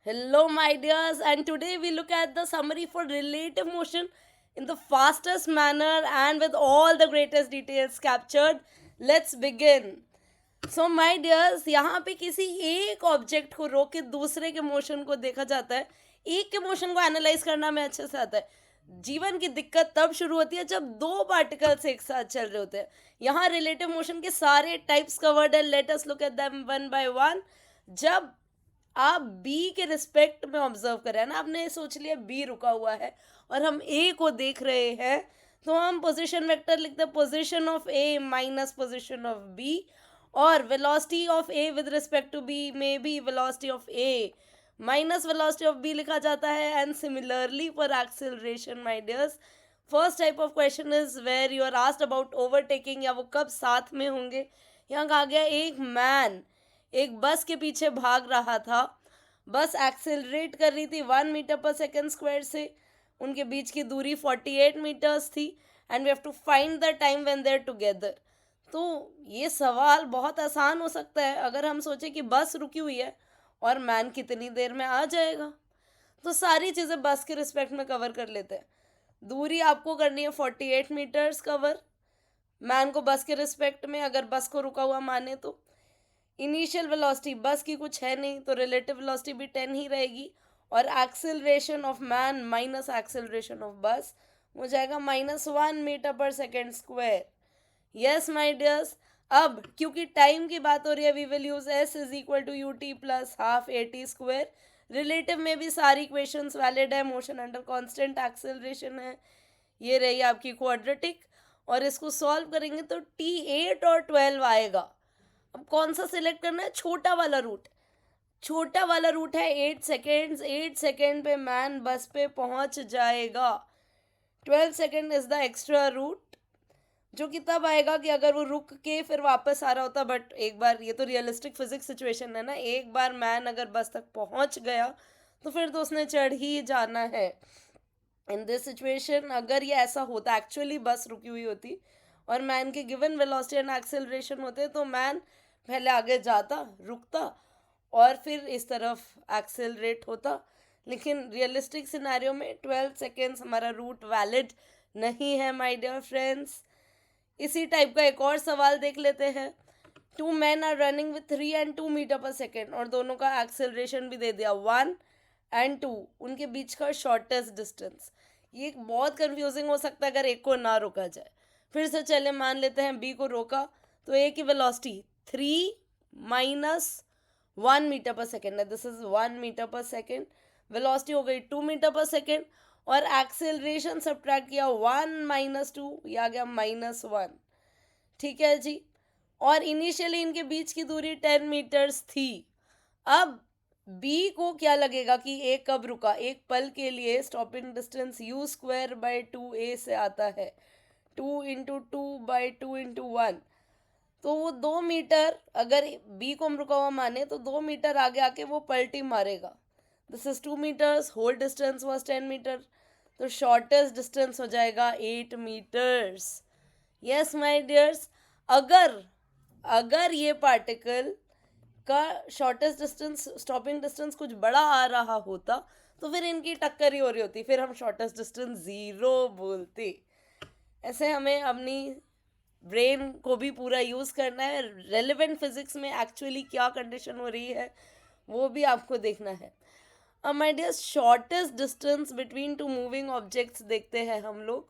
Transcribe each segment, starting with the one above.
Hello, my dears, and today we look at the summary for relative motion in the fastest manner and with all the greatest details captured. Let's begin. So my dears, यहाँ पे किसी एक object को रोक के दूसरे के motion को देखा जाता है। एक के मोशन को एनालाइज करना में अच्छे से आता है। जीवन की दिक्कत तब शुरू होती है जब दो पार्टिकल्स एक साथ चल रहे होते हैं। यहाँ रिलेटिव मोशन के सारे टाइप्स कवर्ड है। Let us look at them one by one. जब आप बी के रिस्पेक्ट में ऑब्जर्व करें ना, आपने सोच लिया बी रुका हुआ है और हम ए को देख रहे हैं, तो हम पोजीशन वेक्टर लिखते हैं position of A minus position of B, और velocity of A with respect to B में भी velocity of A minus velocity of B लिखा जाता है। And similarly for acceleration my dears, first type of question is where you are asked about overtaking, या वो कब साथ में होंगे। यहाँ कहा गया एक मैन एक बस के पीछे भाग रहा था। बस एक्सेलरेट कर रही थी 1 मीटर पर सेकेंड स्क्वायर से। उनके बीच की दूरी 48 मीटर्स थी। And we have to find the time when they are together. तो ये सवाल बहुत आसान हो सकता है अगर हम सोचें कि बस रुकी हुई है और मैन कितनी देर में आ जाएगा। तो सारी चीज़ें बस के रिस्पेक्ट में कवर कर लेते हैं। दूरी आपको करनी है 48 मीटर्स कवर, मैन को बस के रिस्पेक्ट में अगर बस को रुका हुआ माने तो। इनिशियल वेलोसिटी बस की कुछ है नहीं, तो रिलेटिव वेलोसिटी भी 10 ही रहेगी। और acceleration of man minus acceleration of bus हो जाएगा -1 मीटर पर second square. Yes my dears, अब क्योंकि टाइम की बात हो रही है, we will use S is equal to U T plus half A T square. Relative में भी सारी इक्वेशंस वैलिड है। मोशन अंडर कांस्टेंट एक्सेलरेशन है, ये रही आपकी क्वाड्रेटिक। और इसको सॉल्व करेंगे तो T8 और 12 आएगा। अब कौन सा सिलेक्ट करना है? छोटा वाला रूट। छोटा वाला रूट है 8 सेकेंड्स। 8 सेकेंड पे मैन बस पे पहुंच जाएगा। 12 second is the extra root, जो कि तब आएगा कि अगर वो रुक के फिर वापस आ रहा होता। बट एक बार, ये तो रियलिस्टिक फिजिक्स सिचुएशन है ना, एक बार मैन अगर बस तक पहुंच गया तो फिर तो उसने चढ़ ही जाना है। इन दिस सिचुएशन अगर ये ऐसा होता, एक्चुअली बस रुकी हुई होती और मैन के गिवन वेलोसिटी एंड एक्सेलरेशन होते, तो मैन पहले आगे जाता, रुकता और फिर इस तरफ एक्सेलरेट होता। लेकिन रियलिस्टिक सिनेरियो में 12 सेकेंड्स हमारा रूट वैलिड नहीं है माय डियर फ्रेंड्स। इसी टाइप का एक और सवाल देख लेते हैं। Two man are running with 3 and 2 metre पर सेकेंड, और दोनों का एक्सेलरेशन भी दे दिया 1 and 2। उनके बीच का शॉर्टेस्ट डिस्टेंस, ये बहुत कंफ्यूजिंग हो सकता है अगर एक को ना रोका जाए। फिर से चले, मान लेते हैं बी को रोका, तो ए की वेलोसिटी 3 - 1 मीटर पर सेकेंड है। दिस इज 1 मीटर पर सेकेंड। वेलोसिटी हो गई 2 मीटर पर सेकेंड, और एक्सेलरेशन सब्ट्रैक्ट किया 1 - 2, ये आ गया -1। ठीक है जी। और इनिशियली इनके बीच की दूरी 10 मीटर्स थी। अब बी को क्या लगेगा कि ए कब रुका? एक पल के लिए स्टॉपिंग डिस्टेंस u²/2a से आता है। 2 × 2/2 × 1, तो वो 2 मीटर, अगर बी को हम रुका हुआ माने तो 2 मीटर आगे आके वो पलटी मारेगा। This is 2 metres, whole distance was 10 metre, तो शॉर्टेस्ट डिस्टेंस हो जाएगा 8 मीटर्स। यस माय डियर्स, अगर अगर ये पार्टिकल का शॉर्टेस्ट डिस्टेंस, स्टॉपिंग डिस्टेंस कुछ बड़ा आ रहा होता, तो फिर इनकी टक्कर ही हो रही होती, फिर हम शॉर्टेस्ट डिस्टेंस 0 बोलते। ऐसे हमें अपनी ब्रेन को भी पूरा यूज़ करना है। रेलिवेंट फिजिक्स में एक्चुअली क्या कंडीशन हो रही है वो भी आपको देखना है। अब my dear, shortest distance between two moving objects देखते हैं हम लोग।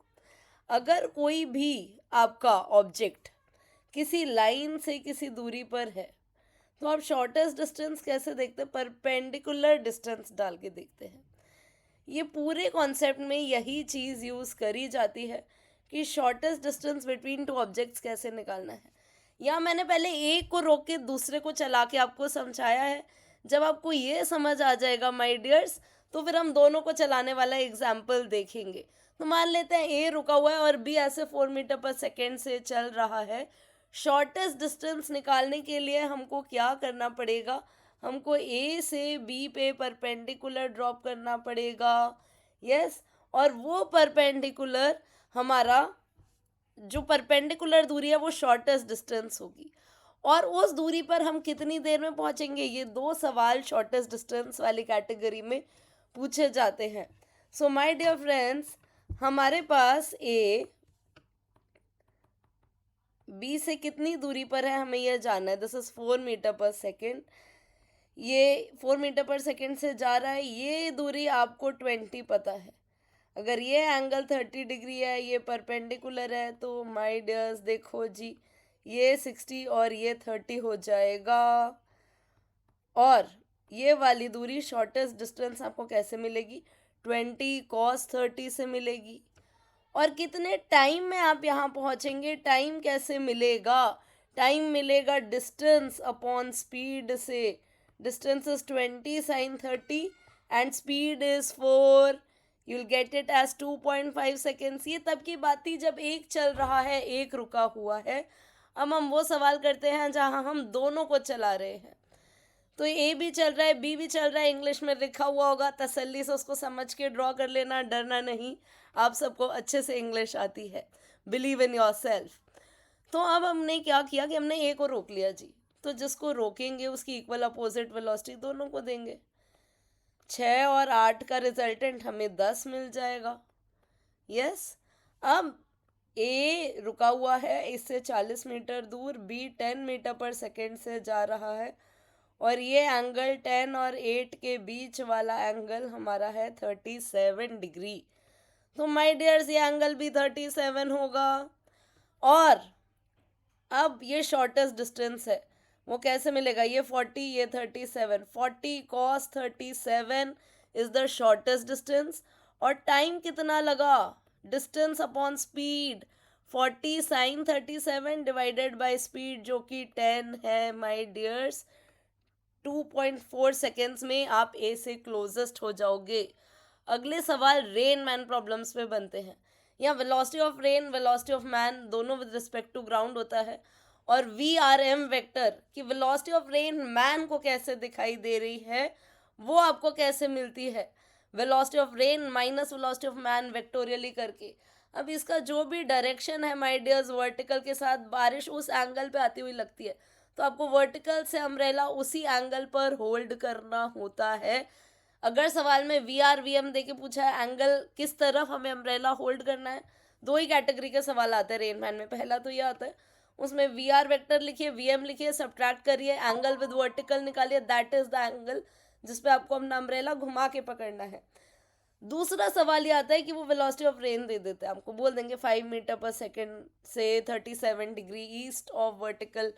अगर कोई भी आपका ऑब्जेक्ट किसी लाइन से किसी दूरी पर है, तो आप शॉर्टेस्ट डिस्टेंस कैसे देखते हैं? परपेंडिकुलर डिस्टेंस डाल के देखते हैं। ये पूरे कॉन्सेप्ट में यही चीज़ यूज़ करी जाती है कि shortest distance between two objects कैसे निकालना है। या मैंने पहले एक को रोक के दूसरे को चला के आपको समझाया है। जब आपको ये समझ आ जाएगा माय डियर्स, तो फिर हम दोनों को चलाने वाला एग्जाम्पल देखेंगे। तो मान लेते हैं ए रुका हुआ है और बी ऐसे 4 मीटर पर सेकेंड से चल रहा है। शॉर्टेस्ट डिस्टेंस निकालने के लिए हमको क्या करना पड़ेगा? हमको ए से बी पे परपेंडिकुलर ड्रॉप करना पड़ेगा। यस, और वो परपेंडिकुलर हमारा जो परपेंडिकुलर दूरी है वो शॉर्टेस्ट डिस्टेंस होगी। और उस दूरी पर हम कितनी देर में पहुंचेंगे, ये दो सवाल शॉर्टेस्ट डिस्टेंस वाली कैटेगरी में पूछे जाते हैं. सो माय डियर फ्रेंड्स, हमारे पास ए बी से कितनी दूरी पर है हमें यह जानना है. दिस इज 4 मीटर पर सेकेंड. ये 4 मीटर पर सेकेंड से जा रहा है. ये दूरी आपको 20 पता है. अगर ये एंगल 30 डिग्री है, ये परपेंडिकुलर है, तो माय डियर्स देखो जी, ये 60 और ये 30 हो जाएगा. और ये वाली दूरी शॉर्टेस्ट डिस्टेंस आपको कैसे मिलेगी, 20 cos 30 से मिलेगी. और कितने टाइम में आप यहाँ पहुँचेंगे, टाइम कैसे मिलेगा, टाइम मिलेगा डिस्टेंस अपॉन स्पीड से. Distance is 20 sin 30 and speed is 4. You will get it as 2.5 seconds. ये तब की बात थी जब एक चल रहा है, एक रुका हुआ है. अब हम वो सवाल करते हैं जहाँ हम दोनों को चला रहे हैं. तो ए भी चल रहा है, बी भी चल रहा है. इंग्लिश में लिखा हुआ होगा, तसल्ली से उसको समझ के ड्रॉ कर लेना, डरना नहीं. आप सबको अच्छे से इंग्लिश आती है. Believe in your self. तो अब हमने क्या किया कि हमने ए को रोक लिया जी. तो जिसको रोकेंगे उसकी इक्वल अपोजिट वेलोसिटी दोनों को देंगे. 6 और 8 का रिजल्टेंट हमें 10 मिल जाएगा. यस. अब ए रुका हुआ है इससे 40 मीटर दूर, बी 10 मीटर पर सेकेंड से जा रहा है, और ये एंगल 10 और 8 के बीच वाला एंगल हमारा है 37 डिग्री. तो माय डियर्स ये एंगल भी 37 होगा. और अब ये शॉर्टेस्ट डिस्टेंस है, वो कैसे मिलेगा, ये 40 ये 37. 40 cos 37 is the shortest distance. और टाइम कितना लगा, distance upon speed, 40 sin 37 divided by speed जो कि 10 है. माय डियर्स 2.4 सेकेंड्स में आप ए से क्लोजेस्ट हो जाओगे. अगले सवाल रेन मैन प्रॉब्लम्स पे बनते हैं. यहाँ velocity of rain, velocity of man दोनों विद रिस्पेक्ट टू ग्राउंड होता है. और वी आर एम वेक्टर की वेलोसिटी ऑफ रेन मैन को कैसे दिखाई दे रही है, वो आपको कैसे मिलती है, velocity of rain minus velocity of man vectorially करके. अब इसका जो भी डायरेक्शन है माय डियर्स, वर्टिकल के साथ बारिश उस एंगल पे आती हुई लगती है, तो आपको वर्टिकल से अम्ब्रेला उसी एंगल पर होल्ड करना होता है. अगर सवाल में वी आर वी एम दे के पूछा है एंगल किस तरफ हमें अम्ब्रेला होल्ड करना है, दो ही कैटेगरी के सवाल आते हैं रेन मैन में. पहला तो ये आता है, उसमें वी आर वेक्टर लिखिए, वी एम लिखिए, सब्ट्रैक्ट करिए, एंगल विद वर्टिकल निकालिए, दैट इज द एंगल जिसपे आपको अपना अम्ब्रेला घुमा के पकड़ना है. दूसरा सवाल ये आता है कि वो वेलोसिटी ऑफ रेन दे देते हैं, आपको बोल देंगे 5 मीटर पर सेकेंड से 37 डिग्री ईस्ट ऑफ वर्टिकल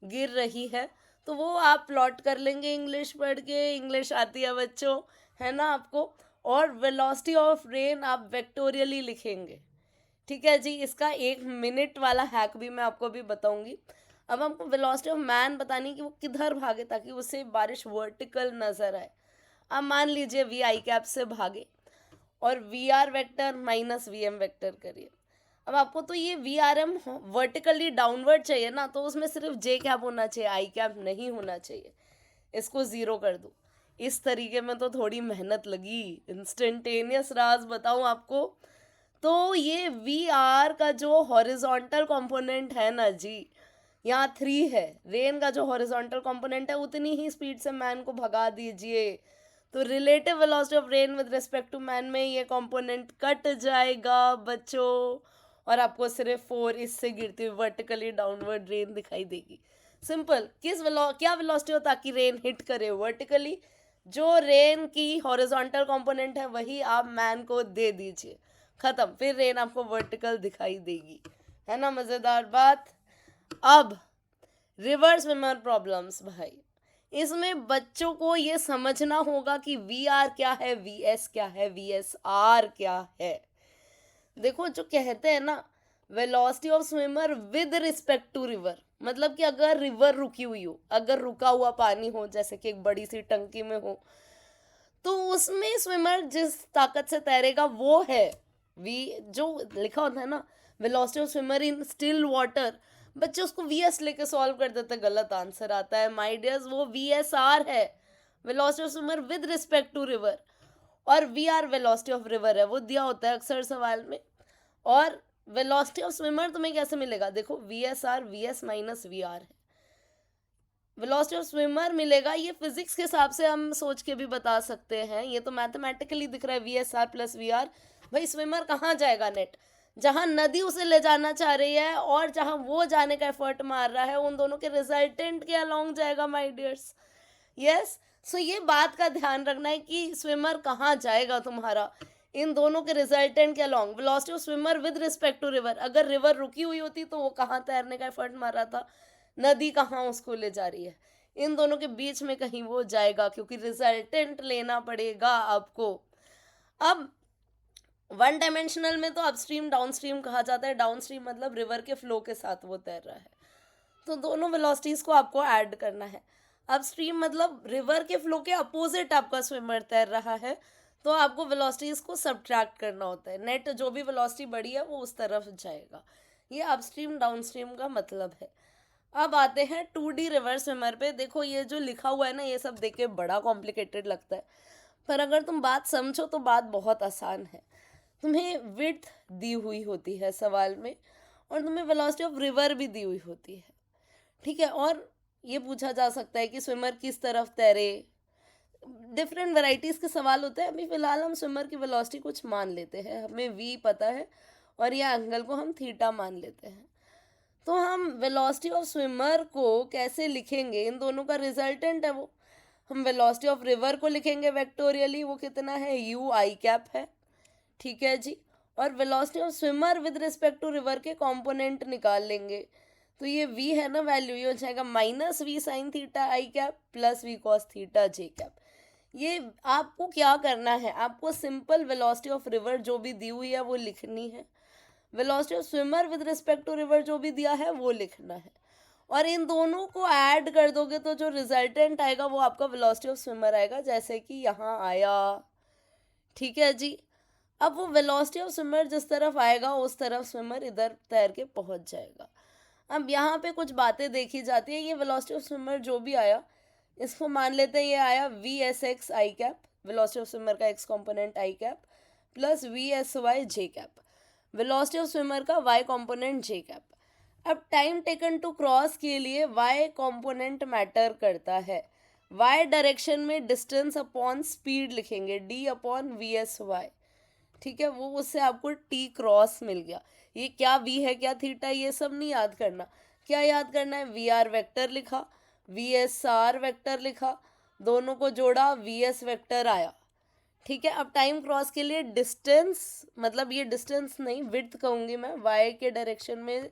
गिर रही है. तो वो आप प्लॉट कर लेंगे इंग्लिश पढ़ के, इंग्लिश आती है बच्चों, है ना आपको. और वेलोसिटी ऑफ रेन आप वेक्टोरियली लिखेंगे. ठीक है जी. इसका 1 मिनट वाला हैक भी मैं आपको भी बताऊंगी. अब हमको वेलोसिटी ऑफ मैन बतानी कि वो किधर भागे ताकि उसे बारिश वर्टिकल नजर आए. अब मान लीजिए वी आई कैप से भागे और V R vector minus V M vector करिए. अब आपको तो ये V R M vertically downward चाहिए ना, तो उसमें सिर्फ जे कैप होना चाहिए, आई कैप नहीं होना चाहिए. इसको 0 कर दो. इस तरीके में तो थोड़ी मेहनत लगी, इंस्टेंटेनियस राज बताऊं आपको. तो ये वी आर का जो हॉरिजॉन्टल कंपोनेंट है ना जी, यहाँ 3 है. रेन का जो हॉरिजॉन्टल कंपोनेंट है उतनी ही स्पीड से मैन को भगा दीजिए. तो relative velocity of rain with respect to man में ये कंपोनेंट कट जाएगा बच्चों, और आपको सिर्फ 4 इससे गिरती हुई वर्टिकली डाउनवर्ड रेन दिखाई देगी. सिंपल. क्या वेलोसिटी हो ताकि रेन हिट करे वर्टिकली, जो रेन की हॉरिजॉन्टल कंपोनेंट है वही आप मैन को दे दीजिए, खत्म. फिर रेन आपको वर्टिकल दिखाई देगी, है ना मजेदार बात. अब रिवर्स स्विमर प्रॉब्लम्स भाई, इसमें बच्चों को ये समझना होगा कि वी आर क्या है, वी एस क्या है, वी एस आर क्या है. देखो जो कहते हैं ना velocity of swimmer with respect to river, मतलब कि अगर रिवर रुकी हुई हो, अगर रुका हुआ पानी हो जैसे कि एक बड़ी सी टंकी में हो, तो उसमें स्विमर जिस ताकत से तैरेगा वो है वी. जो लिखा होता है ना velocity of swimmer in still water, बच्चे उसको वी एस लेके सॉल्व कर देते, गलत आंसर आता है माय डियर्स. वो वी एस आर है, velocity of swimmer with respect to river. और V R velocity of river है, वो दिया होता है अक्सर सवाल में. और वेलोसिटी ऑफ स्विमर तुम्हें कैसे मिलेगा, देखो V S R V S minus V R है. वेलोसिटी ऑफ स्विमर मिलेगा, ये फिजिक्स के हिसाब से हम सोच के भी बता सकते हैं, ये तो मैथमेटिकली दिख रहा है, V S R plus V R. भाई स्विमर कहाँ जाएगा नेट, जहाँ नदी उसे ले जाना चाह रही है और जहाँ वो जाने का एफर्ट मार रहा है, उन दोनों के रिजल्टेंट के अलोंग जाएगा माय डियर्स। यस, सो ये बात का ध्यान रखना है कि स्विमर कहाँ जाएगा तुम्हारा, इन दोनों के रिजल्टेंट के along. Velocity of swimmer with respect to river, अगर रिवर रुकी हुई होती तो वो कहाँ तैरने का एफर्ट मार रहा था, नदी कहाँ उसको ले जा रही है, इन दोनों के बीच में कहीं वो जाएगा, क्योंकि रिजल्टेंट लेना पड़ेगा आपको। अब वन डायमेंशनल में तो अपस्ट्रीम डाउनस्ट्रीम कहा जाता है, डाउनस्ट्रीम मतलब रिवर के फ्लो के साथ वो तैर रहा है, तो दोनों वेलोसिटीज को आपको ऐड करना है। अपस्ट्रीम मतलब रिवर के फ्लो के अपोजिट आपका स्विमर तैर रहा है, तो आपको वेलोसिटीज को सब्ट्रैक्ट करना होता है, नेट जो भी वेलोसिटी बढ़ी है वो उस तरफ जाएगा। ये अपस्ट्रीम डाउनस्ट्रीम का मतलब है। अब आते हैं 2D रिवर स्विमर पे। देखो ये जो लिखा हुआ है ना, ये सब देख के बड़ा कॉम्प्लिकेटेड लगता है, पर अगर तुम बात समझो तो बात बहुत आसान है। तुम्हें विड्थ दी हुई होती है सवाल में, और तुम्हें वेलोसिटी ऑफ रिवर भी दी हुई होती है, ठीक है। और ये पूछा जा सकता है कि स्विमर किस तरफ तैरे, डिफरेंट वैरायटीज़ के सवाल होते हैं। अभी फ़िलहाल हम स्विमर की वेलोसिटी कुछ मान लेते हैं, हमें वी पता है और ये एंगल को हम थीटा मान लेते हैं। तो हम वेलोसिटी ऑफ स्विमर को कैसे लिखेंगे, इन दोनों का रिजल्टेंट है वो। हम वेलोसिटी ऑफ रिवर को लिखेंगे वेक्टोरियली, वो कितना है, यू आई कैप है, ठीक है जी। और velocity of swimmer with respect to river के कंपोनेंट निकाल लेंगे, तो ये v है ना वैल्यू, ये हो जाएगा minus V sine theta I cap plus V cos theta J cap. ये आपको क्या करना है, आपको सिंपल वेलोसिटी ऑफ रिवर जो भी दी हुई है वो लिखनी है, velocity of swimmer with respect to river जो भी दिया है वो लिखना है, और इन दोनों को ऐड कर दोगे तो जो रिजल्टेंट आएगा वो आपका वेलोसिटी ऑफ स्विमर आएगा, जैसे कि यहाँ आया, ठीक है जी। अब वो वेलोसिटी ऑफ स्विमर जिस तरफ आएगा उस तरफ स्विमर इधर तैर के पहुंच जाएगा। अब यहाँ पे कुछ बातें देखी जाती है, ये वेलोसिटी ऑफ स्विमर जो भी आया इसको मान लेते हैं ये आया V S X I cap, velocity of swimmer का X component I cap plus V S Y J cap, velocity of swimmer का वाई कंपोनेंट जे कैप। अब टाइम टेकन टू क्रॉस के लिए वाई कंपोनेंट मैटर करता है, Y direction में distance upon speed लिखेंगे, D upon V S Y, ठीक है। वो उससे आपको टी क्रॉस मिल गया। ये क्या वी है क्या थीटा, ये सब नहीं याद करना, क्या याद करना है, वी आर वेक्टर लिखा, वी एस आर वेक्टर लिखा, दोनों को जोड़ा, वी एस वेक्टर आया, ठीक है। अब टाइम क्रॉस के लिए डिस्टेंस, मतलब ये डिस्टेंस नहीं विड्थ कहूँगी मैं, वाई के डायरेक्शन में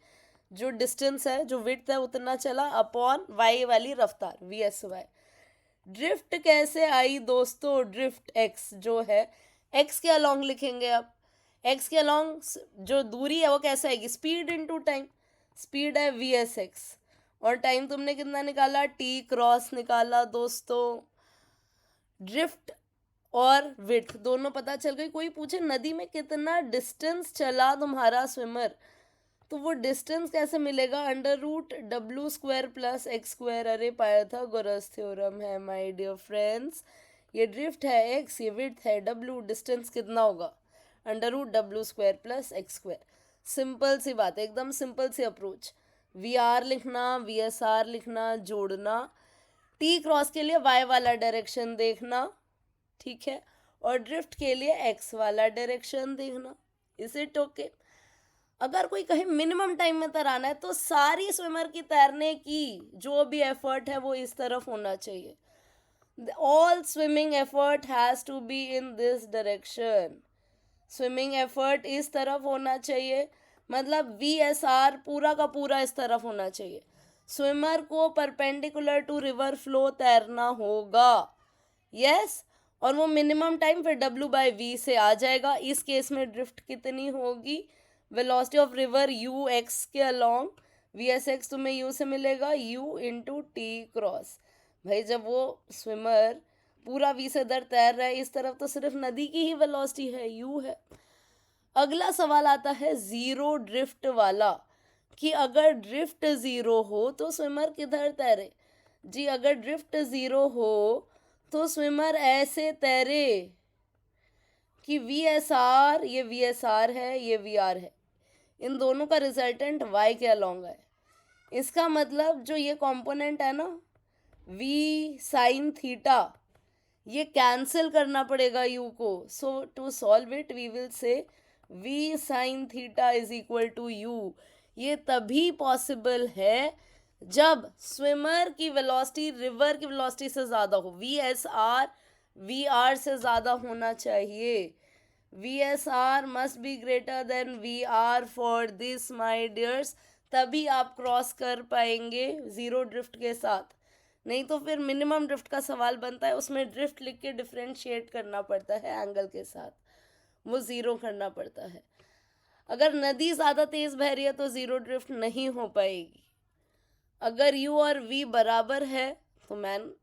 जो डिस्टेंस है, जो विड्थ है उतना चला, अपॉन वाई वाली रफ्तार वी एस वाई। ड्रिफ्ट कैसे आई दोस्तों, ड्रिफ्ट एक्स जो है, एक्स के अलोंग लिखेंगे। अब एक्स के अलोंग जो दूरी है वो कैसे आएगी, स्पीड इनटू टाइम, स्पीड है वी एस एक्स, और टाइम तुमने कितना निकाला, टी क्रॉस निकाला दोस्तों। ड्रिफ्ट और विड्थ दोनों पता चल गई। कोई पूछे नदी में कितना डिस्टेंस चला तुम्हारा स्विमर, तो वो डिस्टेंस कैसे मिलेगा, under root W square plus X square, अरे पाइथागोरस थ्योरम है माय डियर फ्रेंड्स। ये ड्रिफ्ट है एक्स, ये विड्थ है डब्ल्यू, डिस्टेंस कितना होगा, under root W square plus X square. Simple सी बात है, एकदम सिंपल सी अप्रोच। वी आर लिखना, वी एस आर लिखना, जोड़ना, टी क्रॉस के लिए वाई वाला डायरेक्शन देखना, ठीक है, और ड्रिफ्ट के लिए एक्स वाला डायरेक्शन देखना। Is it okay? अगर कोई कहे मिनिमम टाइम में तैराना है तो सारी स्विमर की तैरने की जो भी एफर्ट है वो इस तरफ होना चाहिए, all swimming effort has to be in this direction, swimming effort इस तरफ होना चाहिए, मतलब वी एस आर पूरा का पूरा इस तरफ होना चाहिए। स्विमर को परपेंडिकुलर टू रिवर फ्लो तैरना होगा, यस। और वो मिनिमम टाइम फिर डब्ल्यू बाई वी से आ जाएगा। इस केस में ड्रिफ्ट कितनी होगी, velocity of river you x के अलोंग, वी एस एक्स तुम्हें यू से मिलेगा, यू इंटू टी क्रॉस। भाई जब वो स्विमर पूरा वी से इधर तैर रहा है इस तरफ, तो सिर्फ नदी की ही वेलोसिटी है, यू है। अगला सवाल आता है ज़ीरो ड्रिफ्ट वाला, कि अगर ड्रिफ्ट ज़ीरो हो तो स्विमर किधर तैरे। जी अगर ड्रिफ्ट ज़ीरो हो तो स्विमर ऐसे तैरे कि वी एस आर, ये वी एस आर है, ये वी आर है, इन दोनों का रिजल्टेंट वाई के अलोंग है। इसका मतलब जो ये कंपोनेंट है ना, v साइन थीटा, ये कैंसिल करना पड़ेगा u को. So to solve it we will say v sine theta is equal to u. ये तभी पॉसिबल है जब स्विमर की वेलोसिटी रिवर की वेलोसिटी से ज़्यादा हो. वी आर से ज़्यादा होना चाहिए. VSR must be greater than VR for this my dears. तभी आप क्रॉस कर पाएंगे ज़ीरो ड्रिफ्ट के साथ. नहीं तो फिर मिनिमम ड्रिफ्ट का सवाल बनता है, उसमें ड्रिफ्ट लिख के डिफ्रेंशिएट करना पड़ता है एंगल के साथ, वो ज़ीरो करना पड़ता है. अगर नदी ज़्यादा तेज़ बह रही है तो ज़ीरो ड्रिफ्ट नहीं हो पाएगी. अगर U और V बराबर है तो मैन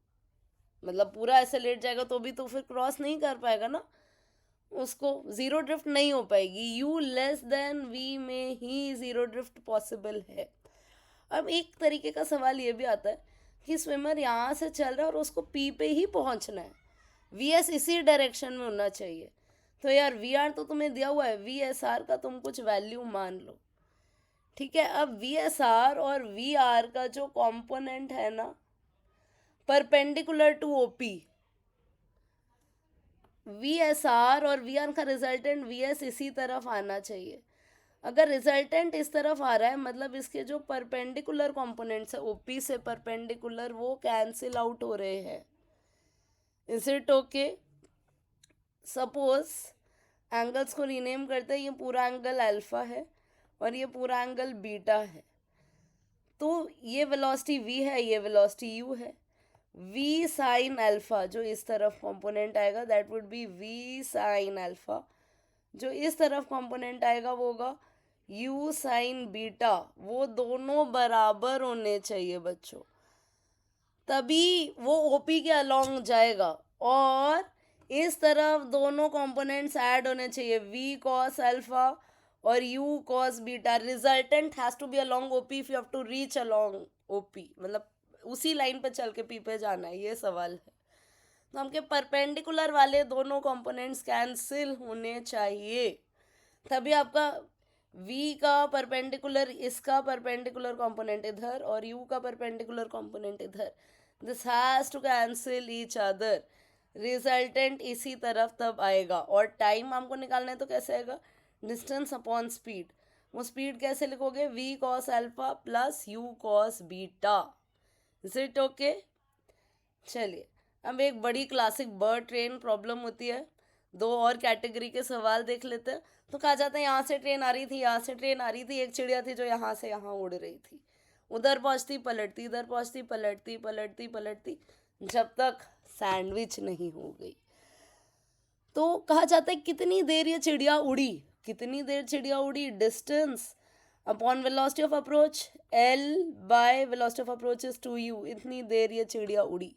मतलब पूरा ऐसे लेट जाएगा तो भी तो फिर क्रॉस नहीं कर पाएगा ना, उसको ज़ीरो ड्रिफ्ट नहीं हो पाएगी. U लेस देन V में ही ज़ीरो ड्रिफ्ट पॉसिबल है. अब एक तरीके का सवाल ये भी आता है कि स्विमर यहाँ से चल रहा है और उसको P पे ही पहुँचना है, VS इसी डायरेक्शन में होना चाहिए. तो यार VR तो तुम्हें दिया हुआ है, VSR का तुम कुछ वैल्यू मान लो. ठीक है, अब VSR और VR का जो कंपोनेंट है ना परपेंडिकुलर टू OP, VSR और VR का रिजल्टेंट VS इसी तरफ आना चाहिए. अगर रिजल्टेंट इस तरफ आ रहा है मतलब इसके जो परपेंडिकुलर कंपोनेंट्स है OP से परपेंडिकुलर वो कैंसिल आउट हो रहे हैं. Is it okay? Suppose angles को रीनेम करते हैं, ये पूरा एंगल अल्फा है और ये पूरा एंगल बीटा है. तो ये वेलोसिटी V है, ये वेलोसिटी U है. V साइन अल्फा जो इस तरफ कंपोनेंट आएगा that would be V sine alpha. जो इस तरफ कंपोनेंट आएगा वो होगा U साइन बीटा. वो दोनों बराबर होने चाहिए बच्चों, तभी वो OP के अलोंग जाएगा. और इस तरफ दोनों कंपोनेंट्स ऐड होने चाहिए, V cos अल्फा और U cos beta. Resultant has to be along OP if you have to reach along OP, मतलब उसी लाइन पे चल के P पे जाना है, ये सवाल है. तो हमके परपेंडिकुलर वाले दोनों कंपोनेंट्स कैंसिल होने चाहिए, तभी आपका V का परपेंडिकुलर इसका परपेंडिकुलर कंपोनेंट इधर और U का परपेंडिकुलर कंपोनेंट इधर, this has to cancel each other. Resultant इसी तरफ तब आएगा. और टाइम हमको निकालना है तो कैसे आएगा? Distance upon speed. वो स्पीड कैसे लिखोगे? V cos alpha plus U cos beta. Is it okay? चलिए अब एक बड़ी क्लासिक बर्ड ट्रेन प्रॉब्लम होती है. दो और कैटेगरी के सवाल देख लेते हैं. तो कहा जाता है यहाँ से ट्रेन आ रही थी, यहाँ से ट्रेन आ रही थी. एक चिड़िया थी जो यहाँ से यहाँ उड़ रही थी, उधर पहुँचती पलटती, इधर पहुँचती पलटती, पलटती पलटती, जब तक सैंडविच नहीं हो गई. तो कहा जाता है कितनी देर ये चिड़िया उड़ी, कितनी देर चिड़िया उड़ी? Distance upon velocity of approach, L by velocity of approach is 2U. इतनी देर ये चिड़िया उड़ी.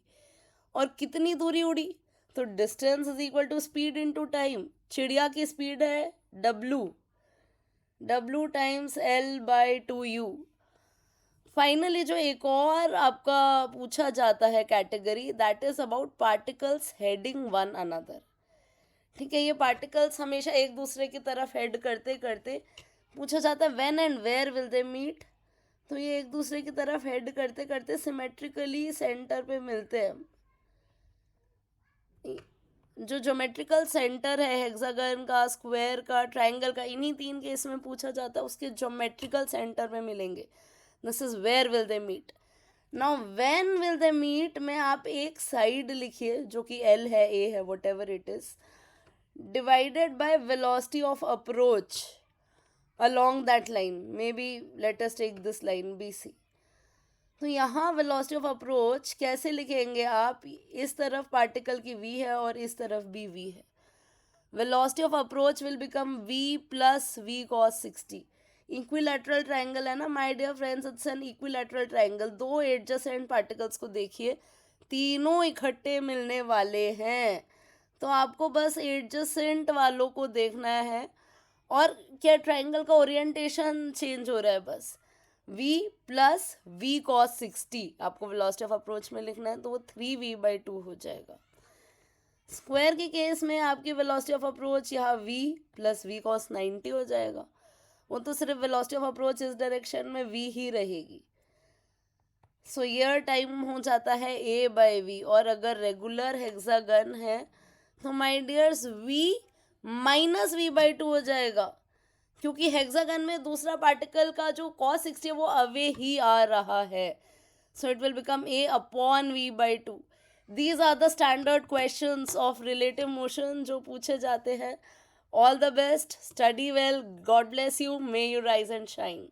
और कितनी दूरी उड़ी? तो distance is equal to speed into time. चिड़िया की स्पीड है W times L by 2U. Finally जो एक और आपका पूछा जाता है category, that is about particles heading one another. ठीक है, ये पार्टिकल्स हमेशा एक दूसरे की तरफ हेड करते करते पूछा जाता है when and where will they meet. तो ये एक दूसरे की तरफ हेड करते करते सिमेट्रिकली सेंटर पे मिलते हैं. जो ज्योमेट्रिकल सेंटर है हेक्सागन का, स्क्वायर का, ट्रायंगल का, इन्हीं तीन केस में पूछा जाता है उसके ज्योमेट्रिकल सेंटर में मिलेंगे. This is where will they meet. Now when will they meet में आप एक साइड लिखिए जो कि L है, A है, what ever it is, divided by velocity of approach along that line. Maybe let us take this line BC. तो यहाँ वेलोसिटी ऑफ अप्रोच कैसे लिखेंगे आप? इस तरफ पार्टिकल की V है और इस तरफ भी V है. Velocity of approach will become V plus V cos 60. Equilateral triangle है ना my dear friends, it's an equilateral triangle. दो एडजेसेंट पार्टिकल्स को देखिए, तीनों इकट्ठे मिलने वाले हैं. तो आपको बस एडजेसेंट वालों को देखना है. और क्या ट्रायंगल का ओरिएंटेशन चेंज हो रहा है बस. V प्लस V cos 60 आपको वेलोसिटी ऑफ अप्रोच में लिखना है, तो वो 3V/2 हो जाएगा. स्क्वायर के केस में आपकी वेलोसिटी ऑफ अप्रोच यहाँ V प्लस V cos 90 हो जाएगा. वो तो सिर्फ वेलोसिटी ऑफ अप्रोच इस डायरेक्शन में V ही रहेगी. सो ईयर टाइम हो जाता है ए बाय वी, और अगर रेगुलर हेक्सागन है तो my dears V minus V by two हो जाएगा, क्योंकि हेक्सागन में दूसरा पार्टिकल का जो cos 60 है वो अवे ही आ रहा है. So it will become a upon V by two. These are the standard questions of relative motion जो पूछे जाते हैं. All the best, study well, God bless you, may you rise and shine.